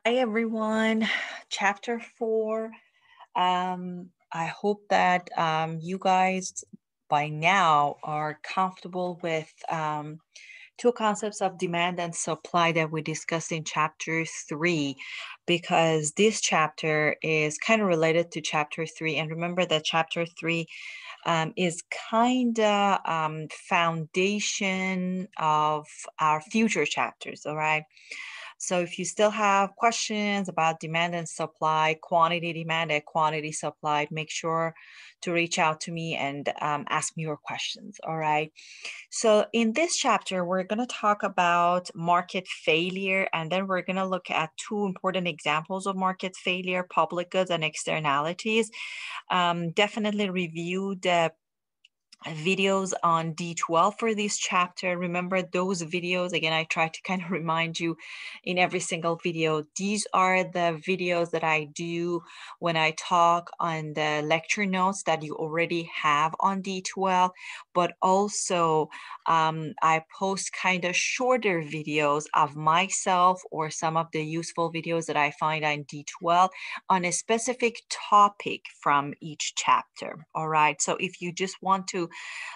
Hi everyone, chapter 4. I hope that you guys by now are comfortable with two concepts of demand and supply that we discussed in chapter 3, because this chapter is kind of related to chapter 3. And remember that chapter 3 is kind of foundation of our future chapters, all right? So if you still have questions about demand and supply, quantity demanded, quantity supplied, make sure to reach out to me and ask me your questions. All right. So in this chapter, we're going to talk about market failure, and then we're going to look at two important examples of market failure: public goods and externalities. Definitely review the videos on D12 for this chapter. Remember those videos, again, I try to kind of remind you in every single video. These are the videos that I do when I talk on the lecture notes that you already have on D12, but also I post kind of shorter videos of myself or some of the useful videos that I find on D12 on a specific topic from each chapter. All right. So if you just want to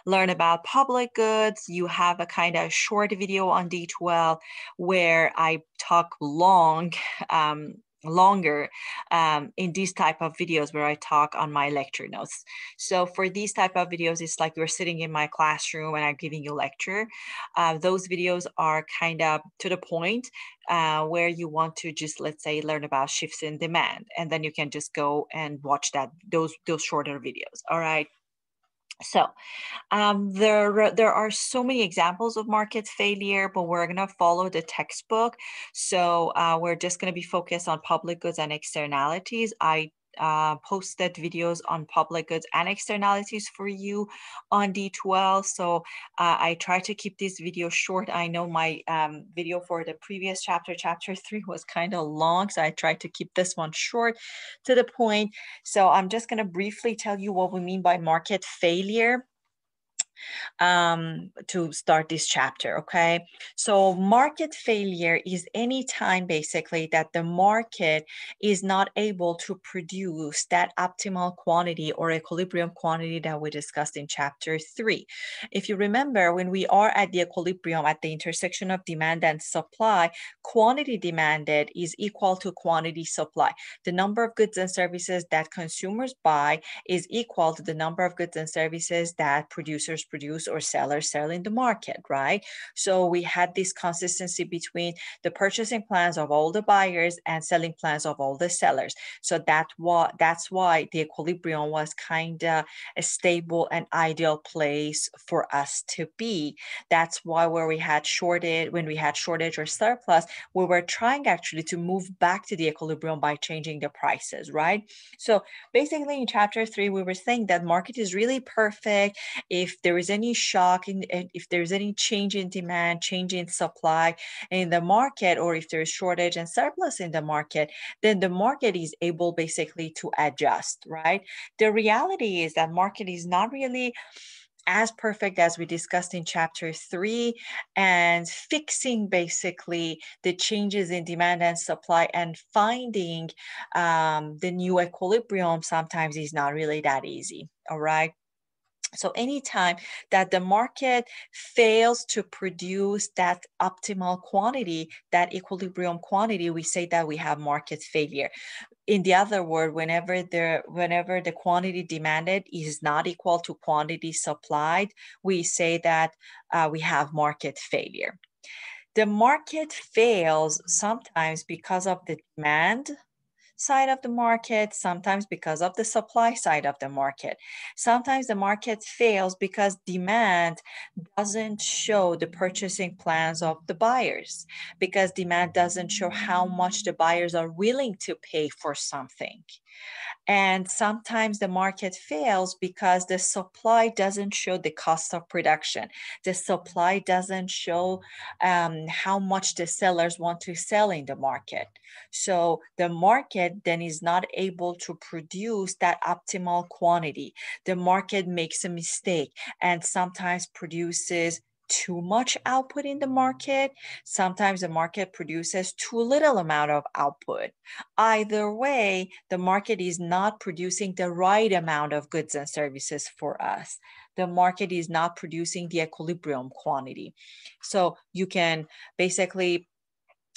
learn about public goods, you have a kind of short video on D12 where I talk longer in these type of videos where I talk on my lecture notes. So for these type of videos, it's like you're sitting in my classroom and I'm giving you a lecture. Those videos are kind of to the point where you want to just, let's say, learn about shifts in demand, and then you can just go and watch those shorter videos. All right. So there are so many examples of market failure, but we're going to follow the textbook. So we're just going to be focused on public goods and externalities. I posted videos on public goods and externalities for you on D12. So I try to keep this video short. I know my video for the previous chapter 3, was kind of long, so I tried to keep this one short to the point. So I'm just going to briefly tell you what we mean by market failure to start this chapter. Okay. So market failure is any time basically that the market is not able to produce that optimal quantity or equilibrium quantity that we discussed in chapter 3. If you remember, when we are at the equilibrium at the intersection of demand and supply, quantity demanded is equal to quantity supply. The number of goods and services that consumers buy is equal to the number of goods and services that producers produce or sellers sell in the market, right? So we had this consistency between the purchasing plans of all the buyers and selling plans of all the sellers. So that's why the equilibrium was kind of a stable and ideal place for us to be. That's why when we had shortage or surplus, we were trying actually to move back to the equilibrium by changing the prices, right? So basically in chapter 3, we were saying that market is really perfect if there is any shock if there's any change in demand, change in supply in the market, or if there's shortage and surplus in the market, then the market is able basically to adjust, right? The reality is that market is not really as perfect as we discussed in chapter 3, and fixing basically the changes in demand and supply and finding the new equilibrium sometimes is not really that easy. All right. So anytime that the market fails to produce that optimal quantity, that equilibrium quantity, we say that we have market failure. In the other word, whenever the quantity demanded is not equal to quantity supplied, we say that we have market failure. The market fails sometimes because of the demand side of the market, sometimes because of the supply side of the market. Sometimes the market fails because demand doesn't show the purchasing plans of the buyers, because demand doesn't show how much the buyers are willing to pay for something. And sometimes the market fails because the supply doesn't show the cost of production. The supply doesn't show how much the sellers want to sell in the market. So the market then is not able to produce that optimal quantity. The market makes a mistake and sometimes produces too much output in the market. Sometimes the market produces too little amount of output. Either way, the market is not producing the right amount of goods and services for us. The market is not producing the equilibrium quantity. So you can basically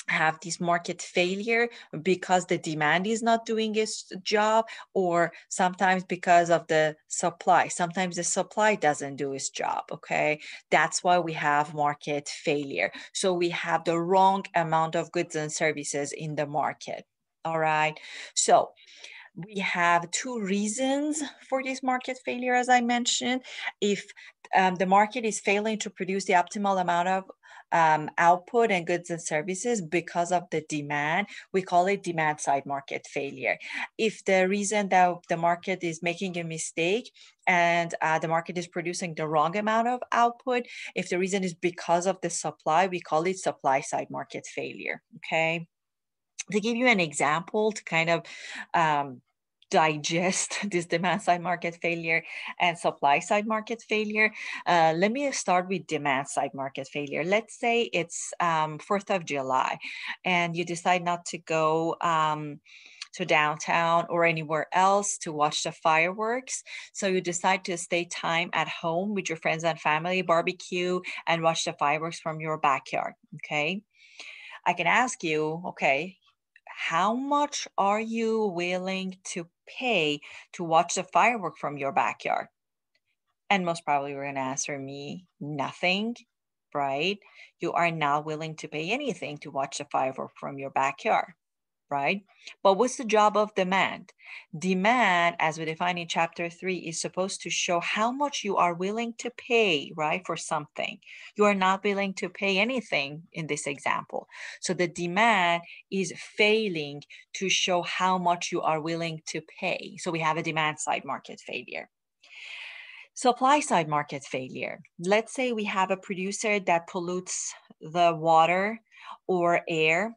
have this market failure because the demand is not doing its job, or sometimes because of the supply. Sometimes the supply doesn't do its job. Okay, that's why we have market failure. So we have the wrong amount of goods and services in the market. All right, so we have two reasons for this market failure, as I mentioned. If the market is failing to produce the optimal amount of output and goods and services because of the demand, we call it demand side market failure. If the reason that the market is making a mistake and the market is producing the wrong amount of output, if the reason is because of the supply, we call it supply side market failure. Okay. To give you an example to kind of digest this demand side market failure and supply side market failure, let me start with demand side market failure. Let's say it's 4th of July and you decide not to go to downtown or anywhere else to watch the fireworks. So you decide to stay time at home with your friends and family, barbecue, and watch the fireworks from your backyard. Okay. I can ask you, okay, how much are you willing to pay to watch the firework from your backyard? And most probably you're going to answer me, nothing, right? You are not willing to pay anything to watch the firework from your backyard, right? But what's the job of demand? Demand, as we define in chapter 3, is supposed to show how much you are willing to pay, right, for something. You are not willing to pay anything in this example. So the demand is failing to show how much you are willing to pay. So we have a demand side market failure. Supply side market failure. Let's say we have a producer that pollutes the water or air.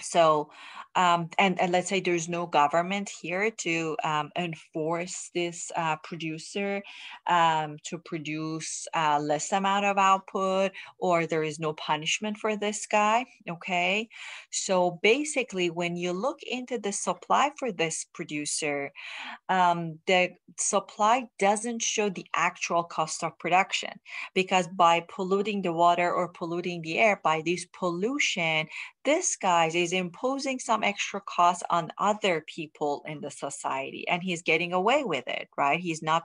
So, and let's say there's no government here to enforce this producer to produce less amount of output, or there is no punishment for this guy. Okay. So basically, when you look into the supply for this producer, the supply doesn't show the actual cost of production, because by polluting the water or polluting the air, by this pollution, this guy is imposing some extra cost on other people in the society, and he's getting away with it, right? He's not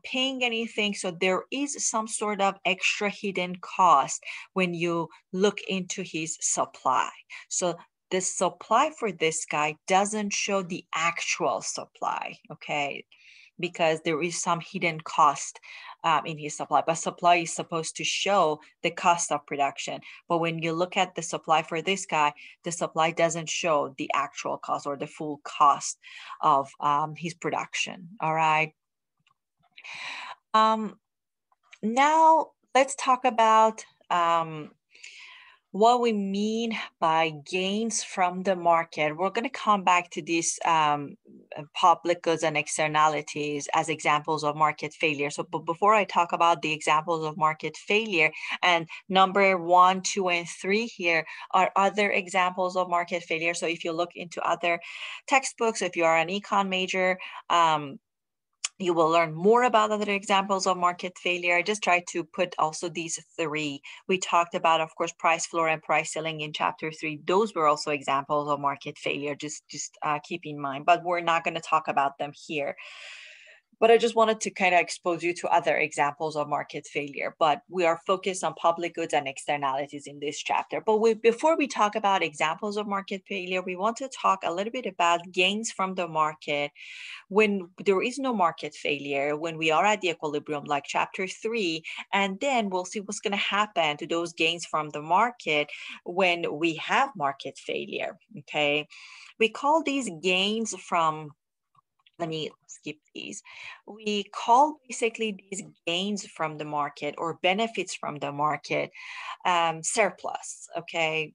paying anything. So there is some sort of extra hidden cost when you look into his supply. So the supply for this guy doesn't show the actual supply, okay? Because there is some hidden cost in his supply, but supply is supposed to show the cost of production. But when you look at the supply for this guy, the supply doesn't show the actual cost or the full cost of his production. All right. Now let's talk about what we mean by gains from the market. We're going to come back to these public goods and externalities as examples of market failure. So, but before I talk about the examples of market failure, and number 1, 2, and 3 here are other examples of market failure. So if you look into other textbooks, if you are an econ major, you will learn more about other examples of market failure. I just tried to put also these 3. We talked about, of course, price floor and price ceiling in chapter 3. Those were also examples of market failure. Just keep in mind, but we're not going to talk about them here. But I just wanted to kind of expose you to other examples of market failure. But we are focused on public goods and externalities in this chapter. But before we talk about examples of market failure, we want to talk a little bit about gains from the market when there is no market failure, when we are at the equilibrium, like chapter 3. And then we'll see what's going to happen to those gains from the market when we have market failure. Okay. We call these gains from, let me skip these. We call basically these gains from the market or benefits from the market surplus, okay?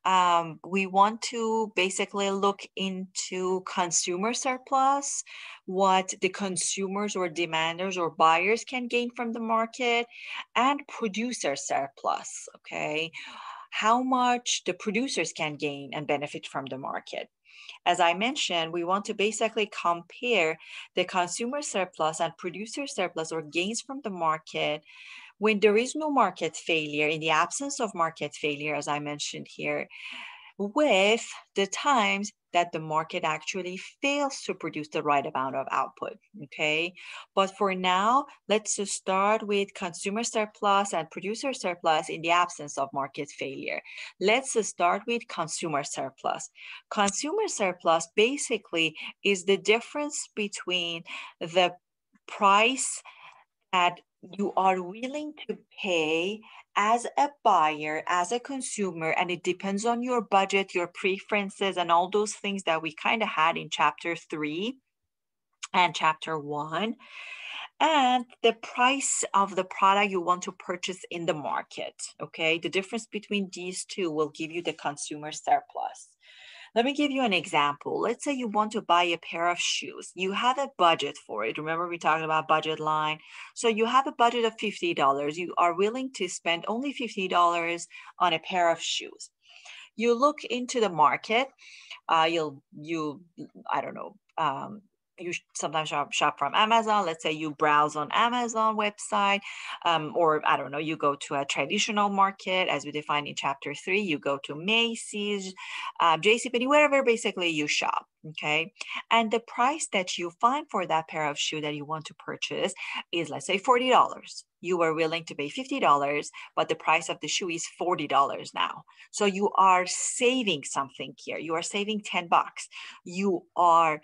We want to basically look into consumer surplus, what the consumers or demanders or buyers can gain from the market, and producer surplus, okay? How much the producers can gain and benefit from the market. As I mentioned, we want to basically compare the consumer surplus and producer surplus or gains from the market when there is no market failure, in the absence of market failure, as I mentioned here, with the times that the market actually fails to produce the right amount of output, okay? But for now, let's just start with consumer surplus and producer surplus in the absence of market failure. Let's start with consumer surplus. Consumer surplus basically is the difference between the price that you are willing to pay as a buyer, as a consumer, and it depends on your budget, your preferences, and all those things that we kind of had in chapter 3 and chapter 1, and the price of the product you want to purchase in the market. Okay, the difference between these two will give you the consumer surplus. Let me give you an example. Let's say you want to buy a pair of shoes. You have a budget for it. Remember we talked about budget line. So you have a budget of $50. You are willing to spend only $50 on a pair of shoes. You look into the market. I don't know, you sometimes shop from Amazon. Let's say you browse on Amazon website, or I don't know, you go to a traditional market as we defined in chapter 3, you go to Macy's, JCPenney, wherever basically you shop, okay? And the price that you find for that pair of shoe that you want to purchase is, let's say, $40. You were willing to pay $50, but the price of the shoe is $40 now. So you are saving something here. You are saving 10 bucks. You are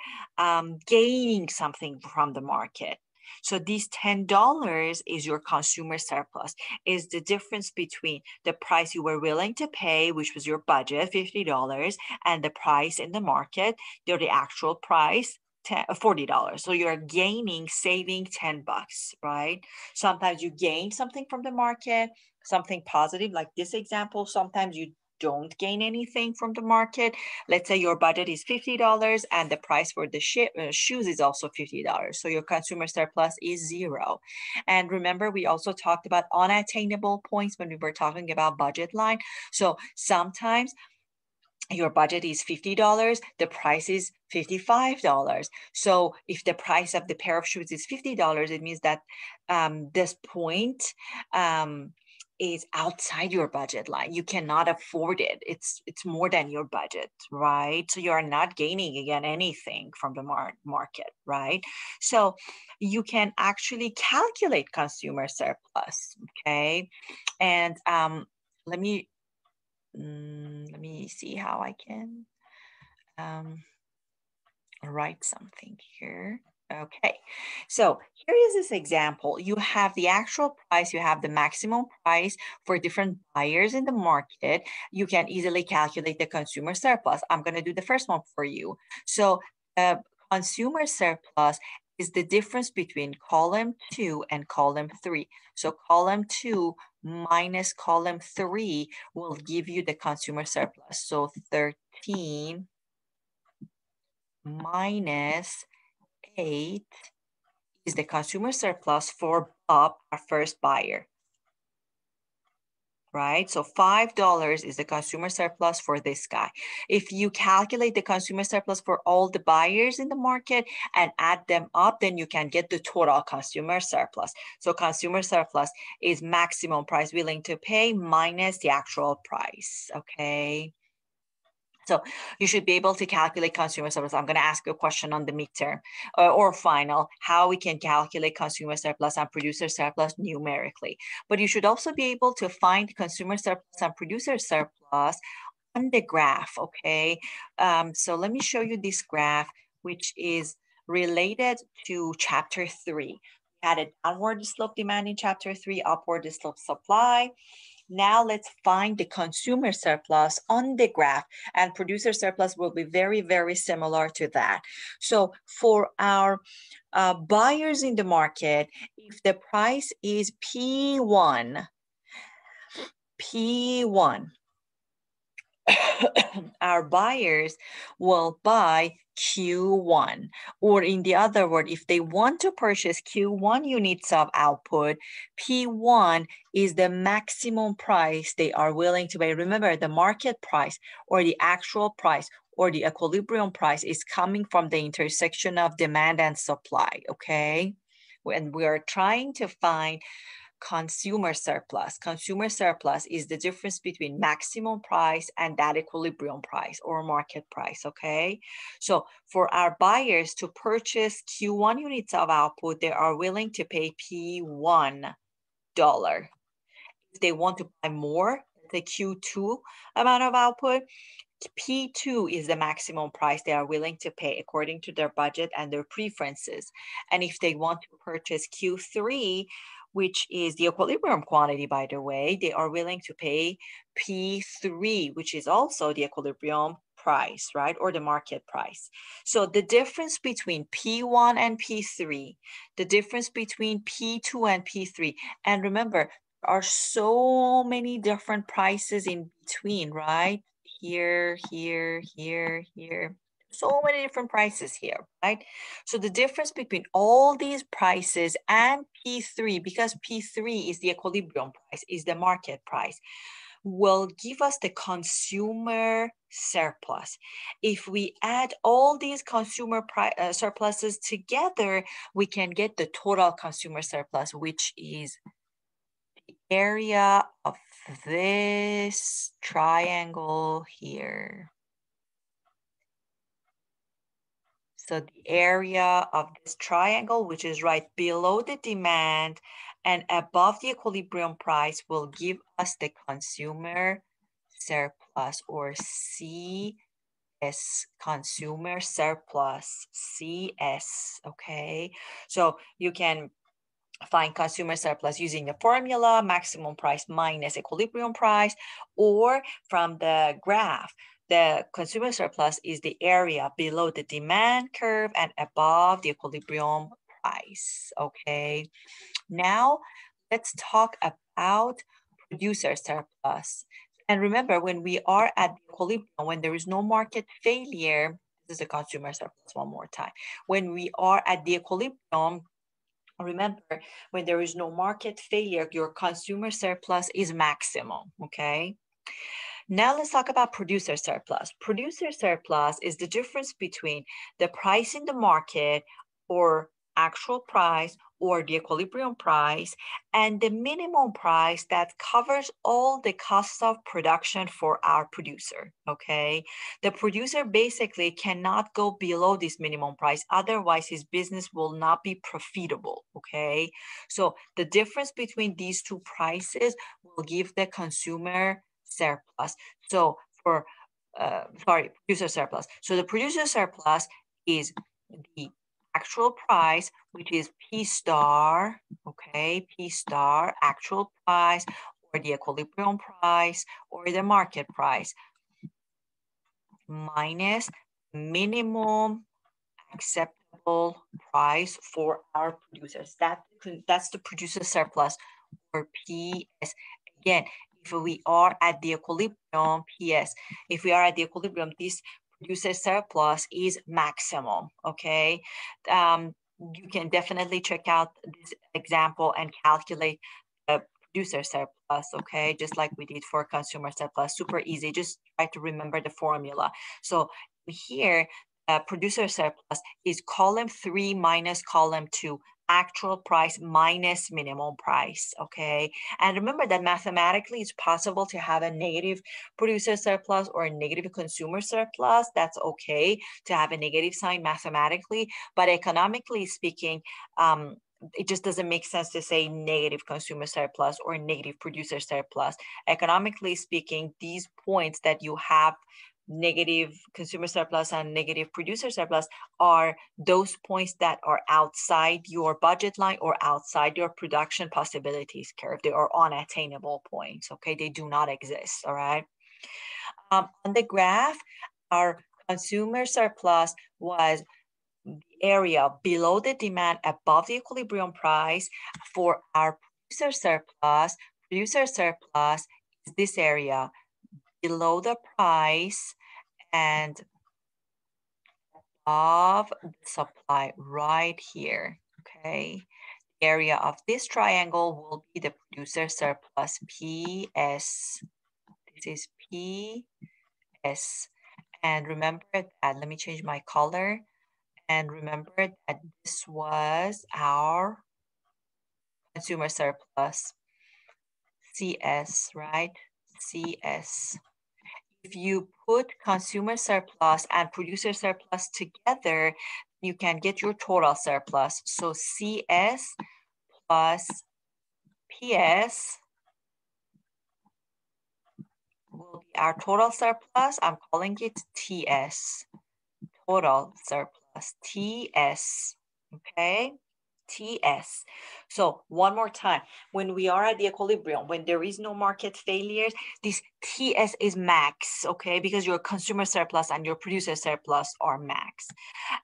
gaining something from the market. So these $10 is your consumer surplus, is the difference between the price you were willing to pay, which was your budget, $50, and the price in the market, the actual price, $40. So you're gaining, saving 10 bucks, right? Sometimes you gain something from the market, something positive, like this example. Sometimes you don't gain anything from the market. Let's say your budget is $50 and the price for the shoes is also $50. So your consumer surplus is 0. And remember, we also talked about unattainable points when we were talking about budget line. So sometimes your budget is $50, the price is $55. So if the price of the pair of shoes is $50, it means that this point is outside your budget line. You cannot afford it. It's more than your budget, right? So you are not gaining again anything from the market, right? So you can actually calculate consumer surplus, okay? And let me see how I can write something here. Okay, so here is this example. You have the actual price, you have the maximum price for different buyers in the market. You can easily calculate the consumer surplus. I'm going to do the first one for you. So consumer surplus is the difference between column 2 and column 3. So column 2 minus column 3 will give you the consumer surplus. So 13 minus 8 is the consumer surplus for Bob, our first buyer, right? So $5 is the consumer surplus for this guy. If you calculate the consumer surplus for all the buyers in the market and add them up, then you can get the total consumer surplus. So consumer surplus is maximum price willing to pay minus the actual price, okay? So you should be able to calculate consumer surplus. I'm going to ask you a question on the midterm or final, how we can calculate consumer surplus and producer surplus numerically. But you should also be able to find consumer surplus and producer surplus on the graph, okay? So let me show you this graph, which is related to chapter 3. We had a downward slope demand in chapter 3, upward slope supply. Now let's find the consumer surplus on the graph, and producer surplus will be very, very similar to that. So for our buyers in the market, if the price is P1, our buyers will buy Q1, or in the other word, if they want to purchase Q1 units of output, P1 is the maximum price they are willing to pay. Remember, the market price or the actual price or the equilibrium price is coming from the intersection of demand and supply, okay? When we are trying to find consumer surplus. Consumer surplus is the difference between maximum price and that equilibrium price or market price, okay? So for our buyers to purchase Q1 units of output, they are willing to pay P1 dollar. If they want to buy more, the Q2 amount of output, P2 is the maximum price they are willing to pay according to their budget and their preferences. And if they want to purchase Q3, which is the equilibrium quantity, by the way, they are willing to pay P3, which is also the equilibrium price, right? Or the market price. So the difference between P1 and P3, the difference between P2 and P3, and remember, there are so many different prices in between, right? Here, here, here, here. So many different prices here, right? So the difference between all these prices and P3, because P3 is the equilibrium price, is the market price, will give us the consumer surplus. If we add all these consumer surpluses together, we can get the total consumer surplus, which is the area of this triangle here. So the area of this triangle, which is right below the demand and above the equilibrium price, will give us the consumer surplus, or CS, consumer surplus, CS, okay? So you can find consumer surplus using the formula, maximum price minus equilibrium price, or from the graph. The consumer surplus is the area below the demand curve and above the equilibrium price, okay? Now, let's talk about producer surplus. And remember, when we are at the equilibrium, when there is no market failure, this is the consumer surplus one more time. When we are at the equilibrium, remember, when there is no market failure, your consumer surplus is maximum, okay? Now let's talk about producer surplus. Producer surplus is the difference between the price in the market, or actual price, or the equilibrium price, and the minimum price that covers all the costs of production for our producer, okay? The producer basically cannot go below this minimum price, otherwise his business will not be profitable, okay? So the difference between these two prices will give the consumer surplus. So for, producer surplus. So the producer surplus is the actual price, which is P star, okay, P star, actual price, or the equilibrium price, or the market price, minus minimum acceptable price for our producers. That's the producer surplus, or PS. Again, if we are at the equilibrium, PS, if we are at the equilibrium, this producer surplus is maximum, okay? You can definitely check out this example and calculate the producer surplus, okay? Just like we did for consumer surplus, super easy. Just try to remember the formula. So here, producer surplus is column 3 minus column 2, actual price minus minimum price, okay? And remember that mathematically it's possible to have a negative producer surplus or a negative consumer surplus. That's okay to have a negative sign mathematically, but economically speaking, it just doesn't make sense to say negative consumer surplus or negative producer surplus. Economically speaking, these points that you have, negative consumer surplus and negative producer surplus, are those points that are outside your budget line or outside your production possibilities curve. They are unattainable points, okay? They do not exist, all right? On the graph, our consumer surplus was the area below the demand, above the equilibrium price. For our producer surplus is this area below the price and of the supply right here, okay? The area of this triangle will be the producer surplus, PS. This is PS. And remember that, let me change my color. And remember that this was our consumer surplus, CS, right? CS. If you put consumer surplus and producer surplus together, you can get your total surplus. So CS plus PS will be our total surplus. I'm calling it TS, total surplus, TS, okay? TS. So one more time, when we are at the equilibrium, when there is no market failures, this TS is max, okay? Because your consumer surplus and your producer surplus are max.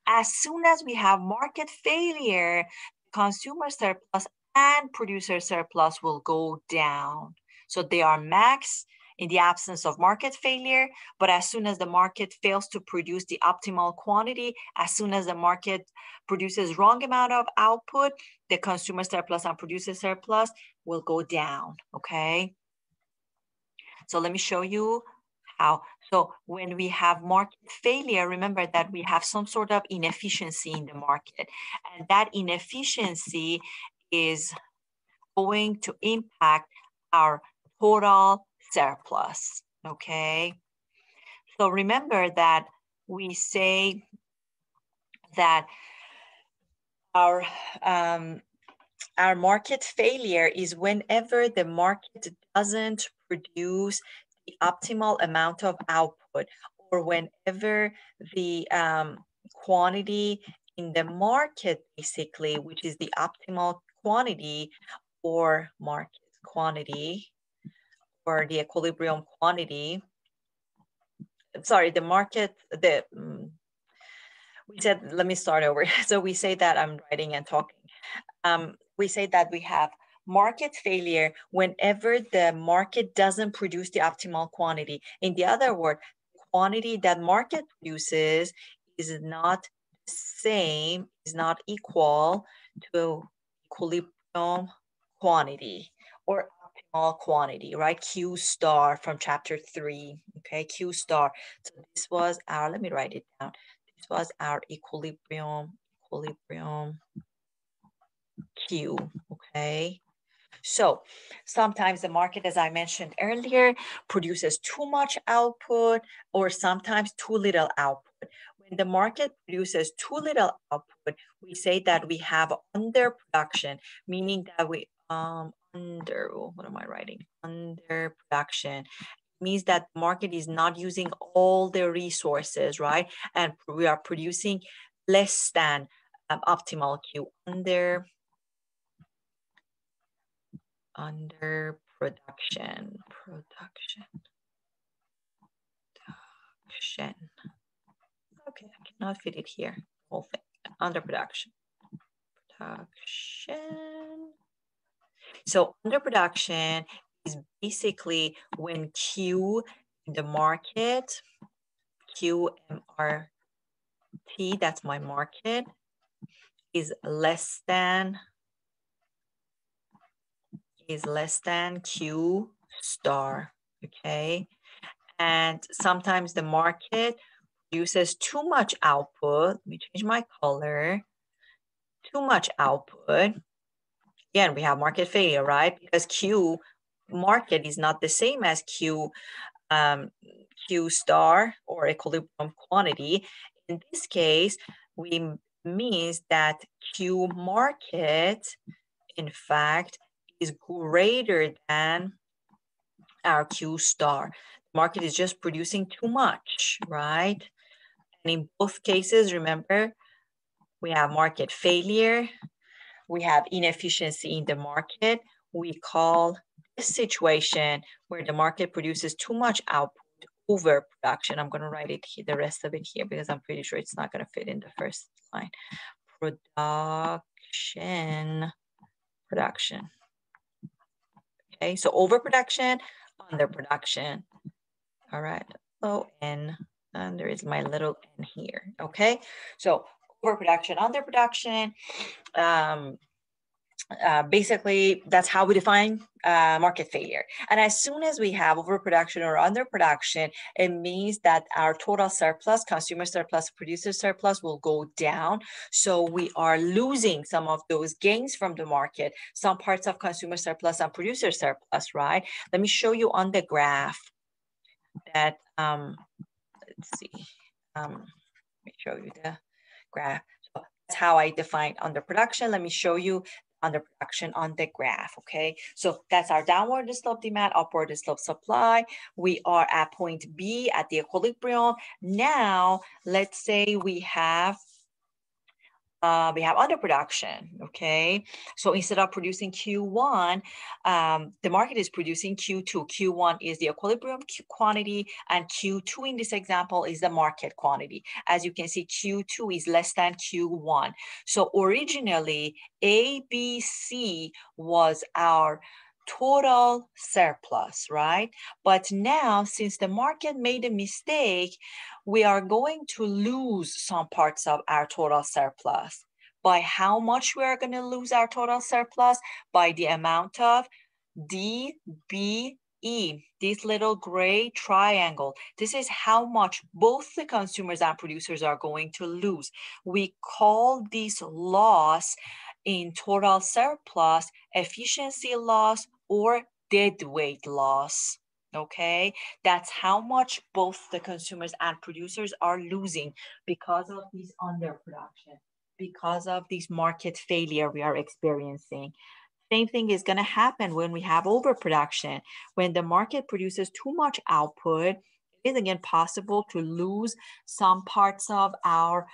As soon as we have market failure, consumer surplus and producer surplus will go down. So they are max in the absence of market failure, but as soon as the market fails to produce the optimal quantity, as soon as the market produces wrong amount of output, the consumer surplus and producer surplus will go down, okay? So let me show you how. So when we have market failure, remember that we have some sort of inefficiency in the market, and that inefficiency is going to impact our total surplus, okay? So remember that we say that our market failure is whenever the market doesn't produce the optimal amount of output, or whenever the quantity in the market, basically, which is the optimal quantity or market quantity or the equilibrium quantity, sorry, the market, we said, let me start over. So we say that I'm writing and talking. We say that we have market failure whenever the market doesn't produce the optimal quantity. In the other word, quantity that market produces is not the same, is not equal to equilibrium quantity or optimal quantity, right? Q star from chapter 3, okay? Q star. So this was our, let me write it down. This was our equilibrium Q, okay? So sometimes the market, as I mentioned earlier, produces too much output or sometimes too little output. When the market produces too little output, we say that we have underproduction, meaning that we, what am I writing? Underproduction means that the market is not using all the resources, right? And we are producing less than optimal Q, under production. Okay, I cannot fit it here. Whole thing. Under production. So under production is basically when Q in the market, QMRT, that's my market, is less than Q star, okay? And sometimes the market produces too much output. Let me change my color. Too much output. Again, we have market failure, right? Because Q market is not the same as Q star or equilibrium quantity. In this case, we means that Q market, in fact, is greater than our Q star. The market is just producing too much, right? And in both cases, remember, we have market failure, we have inefficiency in the market. We call this situation where the market produces too much output, overproduction. I'm going to write it here, the rest of it here, because I'm pretty sure it's not going to fit in the first line. Production. Okay, so overproduction, underproduction. All right, O-N, and there is my little N here, okay? So overproduction, underproduction, basically, that's how we define market failure. And as soon as we have overproduction or underproduction, it means that our total surplus, consumer surplus, producer surplus will go down. So we are losing some of those gains from the market, some parts of consumer surplus and producer surplus, right? Let me show you on the graph that, let's see, let me show you the graph. So that's how I define underproduction. Let me show you underproduction on the graph, okay? So that's our downward slope demand, upward slope supply. We are at point B at the equilibrium. Now, let's say we have underproduction, okay? So instead of producing Q1, the market is producing Q2. Q1 is the equilibrium quantity, and Q2 in this example is the market quantity. As you can see, Q2 is less than Q1. So originally, ABC was our total surplus, right? But now, since the market made a mistake, we are going to lose some parts of our total surplus. By how much we are going to lose our total surplus? By the amount of DBE, this little gray triangle. This is how much both the consumers and producers are going to lose. We call this loss in total surplus efficiency loss or deadweight loss. Okay, that's how much both the consumers and producers are losing because of this underproduction, because of this market failure we are experiencing. Same thing is going to happen when we have overproduction. When the market produces too much output, it is again possible to lose some parts of our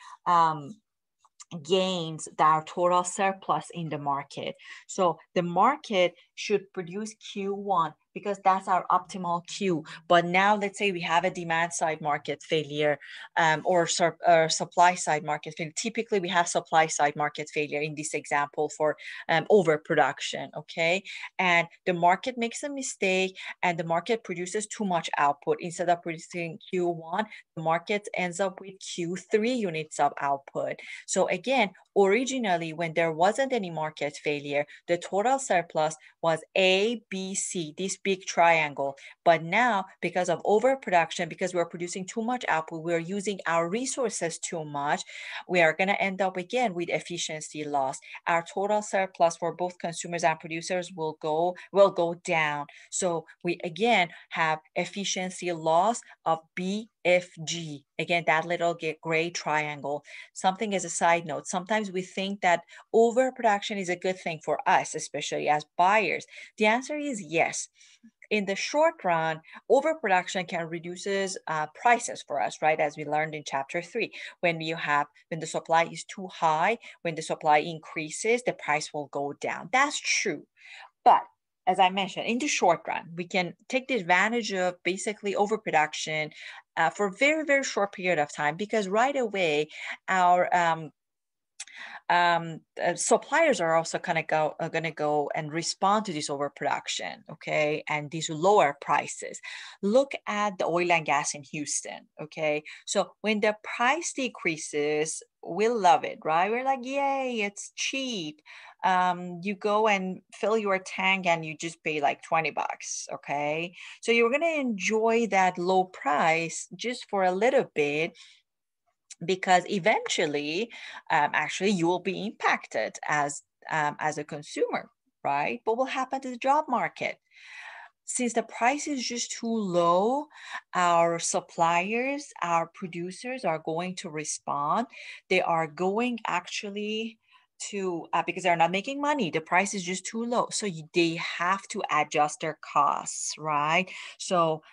gains, our total surplus in the market. So the market should produce Q1 because that's our optimal Q. But now let's say we have a demand side market failure or supply side market failure. Typically we have supply side market failure in this example for overproduction, okay? And the market makes a mistake and the market produces too much output. Instead of producing Q1, the market ends up with Q3 units of output. So again, originally when there wasn't any market failure, the total surplus was A, B, C, this big triangle. But now, because of overproduction, because we're producing too much output, we're using our resources too much, we are going to end up again with efficiency loss. Our total surplus for both consumers and producers will go down. So we again have efficiency loss of BFG. Again, that little gray triangle. Something as a side note, sometimes we think that overproduction is a good thing for us, especially as buyers. The answer is yes. In the short run, overproduction can reduces prices for us, right? As we learned in chapter 3, when the supply is too high, when the supply increases, the price will go down. That's true. But as I mentioned, in the short run, we can take the advantage of basically overproduction for a very, very short period of time, because right away our suppliers are also going to go and respond to this overproduction, okay, and these lower prices. Look at the oil and gas in Houston, okay? So when the price decreases, we'll love it, right? We're like, yay, it's cheap. You go and fill your tank and you just pay like $20, okay? So you're going to enjoy that low price just for a little bit, because eventually, actually, you will be impacted as a consumer, right? What will happen to the job market? Since the price is just too low, our suppliers, our producers are going to respond. They are going actually to, because they're not making money, the price is just too low. So they have to adjust their costs, right? So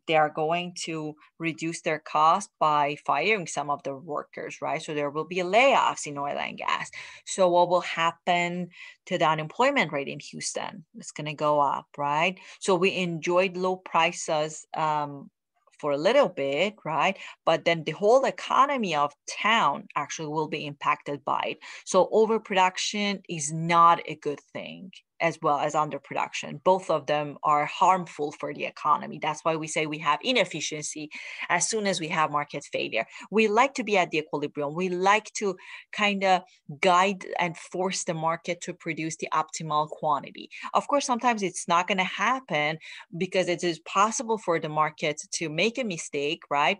they are going to reduce their cost by firing some of the workers, right? So there will be layoffs in oil and gas. So what will happen to the unemployment rate in Houston? It's going to go up, right? So we enjoyed low prices for a little bit, right? But then the whole economy of town actually will be impacted by it. So overproduction is not a good thing. as well as underproduction. Both of them are harmful for the economy. That's why we say we have inefficiency as soon as we have market failure. We like to be at the equilibrium. We like to kind of guide and force the market to produce the optimal quantity. Of course, sometimes it's not going to happen because it is possible for the market to make a mistake, right?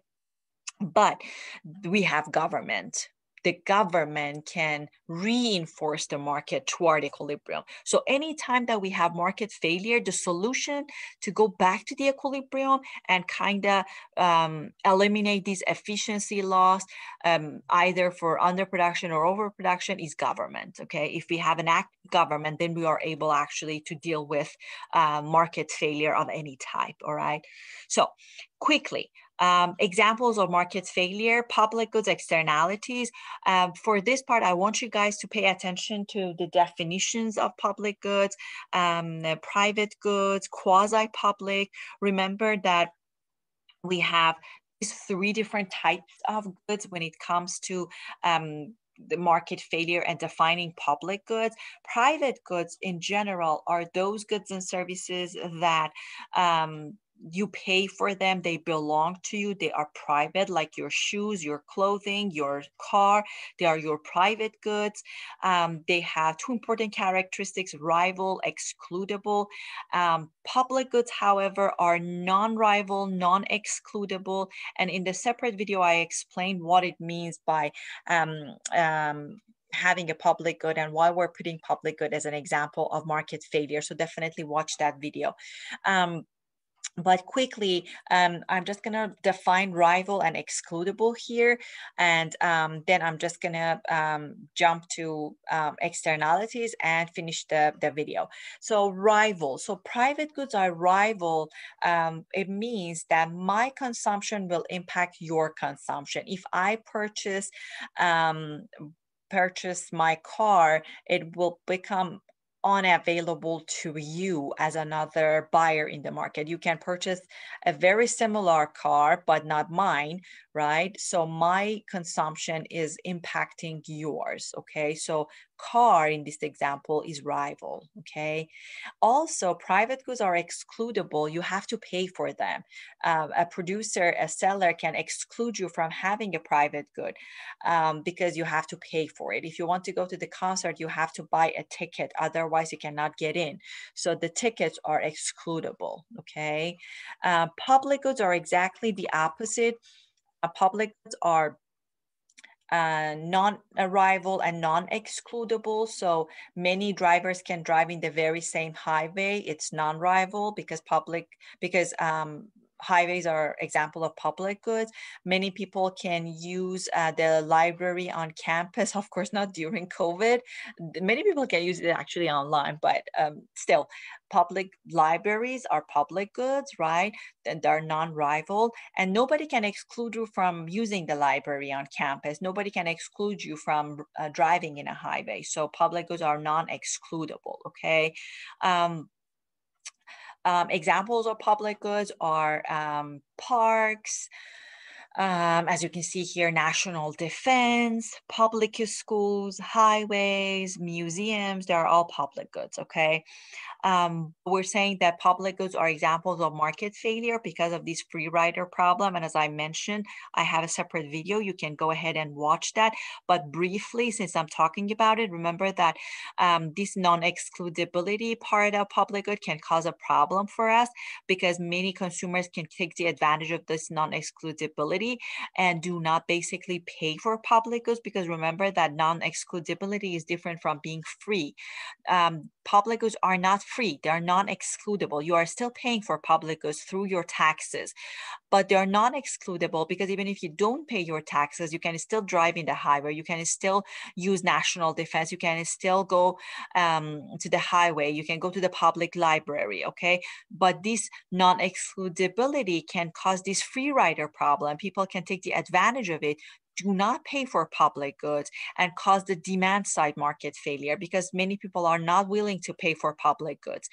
But we have government. The government can reinforce the market toward equilibrium. So anytime that we have market failure, the solution to go back to the equilibrium and kind of eliminate these efficiency loss, either for underproduction or overproduction, is government. Okay, if we have an active government, then we are able actually to deal with market failure of any type. All right. So quickly, examples of market failure, public goods externalities. For this part, I want you guys to pay attention to the definitions of public goods, private goods, quasi-public. Remember that we have these 3 different types of goods when it comes to the market failure and defining public goods. Private goods in general are those goods and services that you pay for them, they belong to you, they are private, like your shoes, your clothing, your car, they are your private goods. They have 2 important characteristics: rival, excludable. Public goods, however, are non-rival, non-excludable, and in the separate video I explained what it means by having a public good and why we're putting public good as an example of market failure. So definitely watch that video. But quickly, I'm just going to define rival and excludable here. And then I'm just going to jump to externalities and finish the video. So rival. So private goods are rival. It means that my consumption will impact your consumption. If I purchase my car, it will become unavailable to you as another buyer in the market. You can purchase a very similar car, but not mine, right? So my consumption is impacting yours, okay? So car in this example is rival, okay? Also, private goods are excludable. You have to pay for them. A producer, a seller can exclude you from having a private good because you have to pay for it. If you want to go to the concert, you have to buy a ticket. Otherwise, you cannot get in. So the tickets are excludable, okay? Public goods are exactly the opposite. Public goods are non-arrival and non-excludable. So many drivers can drive in the very same highway. It's non-rival because highways are example of public goods. Many people can use the library on campus, of course, not during COVID. Many people can use it actually online, but still, public libraries are public goods, right? And they're non-rival, and nobody can exclude you from using the library on campus. Nobody can exclude you from driving in a highway. So public goods are non-excludable, okay? Examples of public goods are parks, as you can see here, national defense, public schools, highways, museums, they're all public goods, okay? We're saying that public goods are examples of market failure because of this free rider problem. And as I mentioned, I have a separate video. You can go ahead and watch that. But briefly, since I'm talking about it, remember that this non-excludability part of public good can cause a problem for us because many consumers can take the advantage of this non-excludability and do not basically pay for public goods, because remember that non-excludability is different from being free. Public goods are not free. They are non-excludable. You are still paying for public goods through your taxes, but they are non-excludable because even if you don't pay your taxes, you can still drive in the highway. You can still use national defense. You can still go to the highway. You can go to the public library, okay? But this non-excludability can cause this free rider problem. People can take the advantage of it, do not pay for public goods, and cause the demand side market failure because many people are not willing to pay for public goods.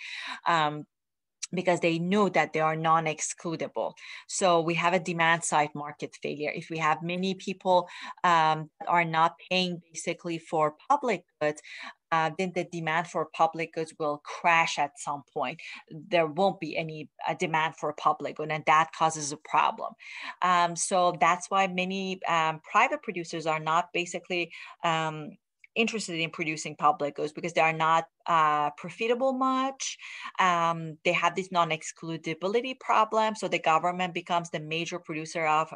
Because they know that they are non-excludable. So we have a demand side market failure. If we have many people are not paying basically for public goods, then the demand for public goods will crash at some point. There won't be any demand for public good, and that causes a problem. So that's why many private producers are not basically interested in producing public goods, because they are not profitable much. They have this non-excludability problem, so the government becomes the major producer of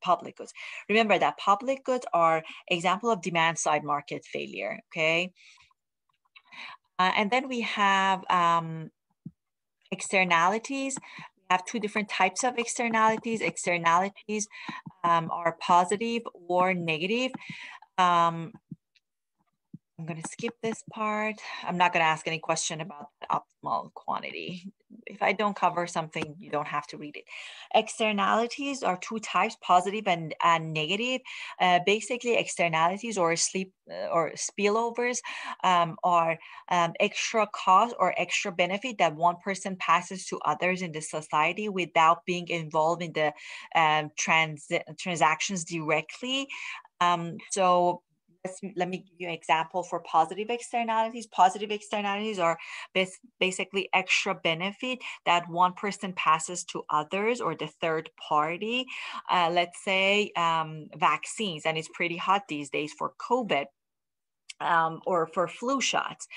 public goods. Remember that public goods are example of demand side market failure, okay? And then we have externalities. We have two different types of externalities. Externalities are positive or negative. I'm going to skip this part. I'm not going to ask any question about optimal quantity. If I don't cover something, you don't have to read it. Externalities are two types, positive and negative. Basically, externalities or spillovers are extra cost or extra benefit that one person passes to others in the society without being involved in the transactions directly. So let me give you an example for positive externalities. Positive externalities are basically extra benefit that one person passes to others or the third party. Let's say vaccines, and it's pretty hot these days for COVID. Or for flu shots.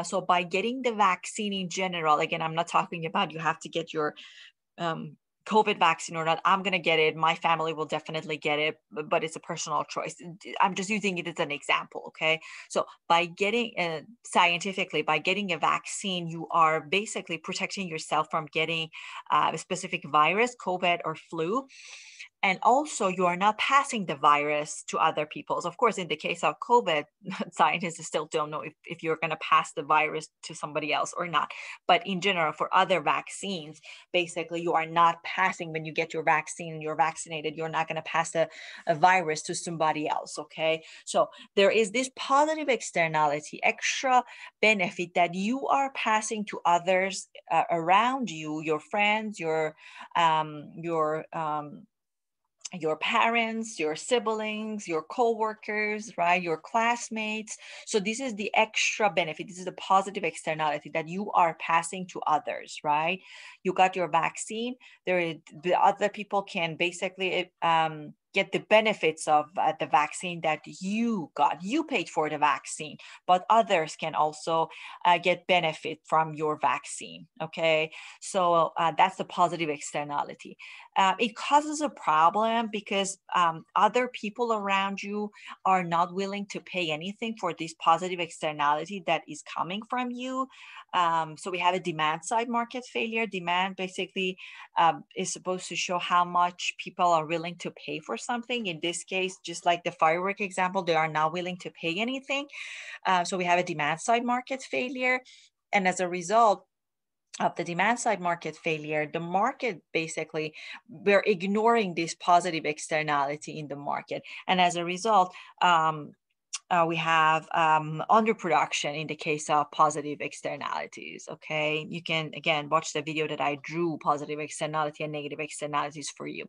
So by getting the vaccine in general, again, I'm not talking about you have to get your COVID vaccine or not. I'm going to get it. My family will definitely get it, but it's a personal choice. I'm just using it as an example. Okay. So by getting scientifically, by getting a vaccine, you are basically protecting yourself from getting a specific virus, COVID or flu. And also, you are not passing the virus to other people. Of course, in the case of COVID, scientists still don't know if you're going to pass the virus to somebody else or not. But in general, for other vaccines, basically, you are not passing when you get your vaccine and you're vaccinated, you're not going to pass a virus to somebody else. Okay. So there is this positive externality, extra benefit that you are passing to others around you, your friends, your parents, your siblings, your co-workers, right? Your classmates. So this is the extra benefit. This is the positive externality that you are passing to others, right? You got your vaccine. The other people can basically get the benefits of the vaccine that you got. You paid for the vaccine, but others can also get benefit from your vaccine, okay? So that's the positive externality. It causes a problem because other people around you are not willing to pay anything for this positive externality that is coming from you. So we have a demand side market failure. Demand basically is supposed to show how much people are willing to pay for something. In this case, just like the firework example, they are not willing to pay anything. So we have a demand side market failure. And as a result of the demand side market failure, the market basically, we're ignoring this positive externality in the market. And as a result, we have underproduction in the case of positive externalities, okay? You can, again, watch the video that I drew positive externality and negative externalities for you.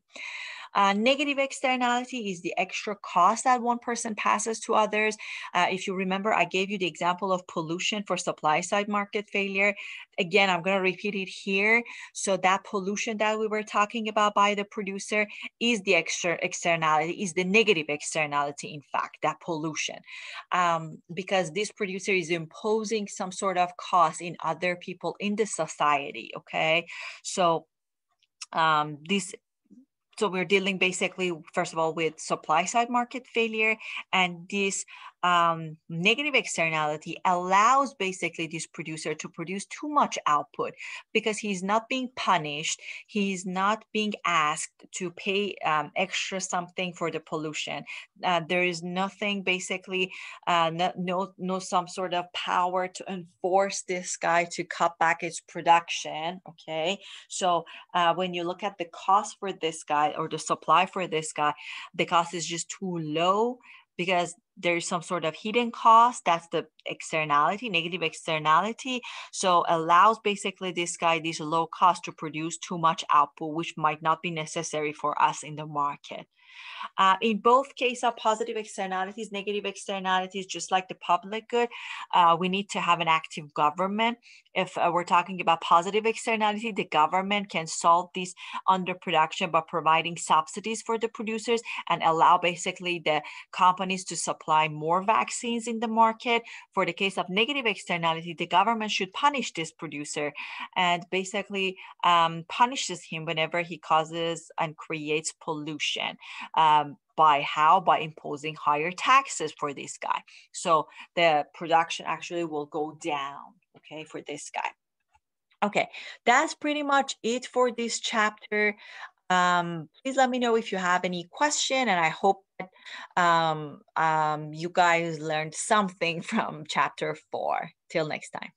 Negative externality is the extra cost that one person passes to others. If you remember, I gave you the example of pollution for supply side market failure. Again, I'm going to repeat it here. So that pollution that we were talking about by the producer is the extra externality, is the negative externality, in fact, that pollution. Because this producer is imposing some sort of cost in other people in the society, okay? So so we're dealing basically, first of all, with supply side market failure, and this negative externality allows basically this producer to produce too much output because he's not being punished. He's not being asked to pay extra something for the pollution. There is nothing basically, no some sort of power to enforce this guy to cut back its production. Okay, so when you look at the cost for this guy or the supply for this guy, the cost is just too low because there's some sort of hidden cost. That's the externality, negative externality. So allows basically this guy, this low cost, to produce too much output, which might not be necessary for us in the market. In both cases of positive externalities, negative externalities, just like the public good, we need to have an active government. If we're talking about positive externality, the government can solve this underproduction by providing subsidies for the producers and allow basically the companies to supply more vaccines in the market. For the case of negative externality, the government should punish this producer and basically punishes him whenever he causes and creates pollution. By how? By imposing higher taxes for this guy. So the production actually will go down, okay, for this guy. Okay, that's pretty much it for this chapter. Please let me know if you have any question, and I hope that you guys learned something from chapter 4. Till next time.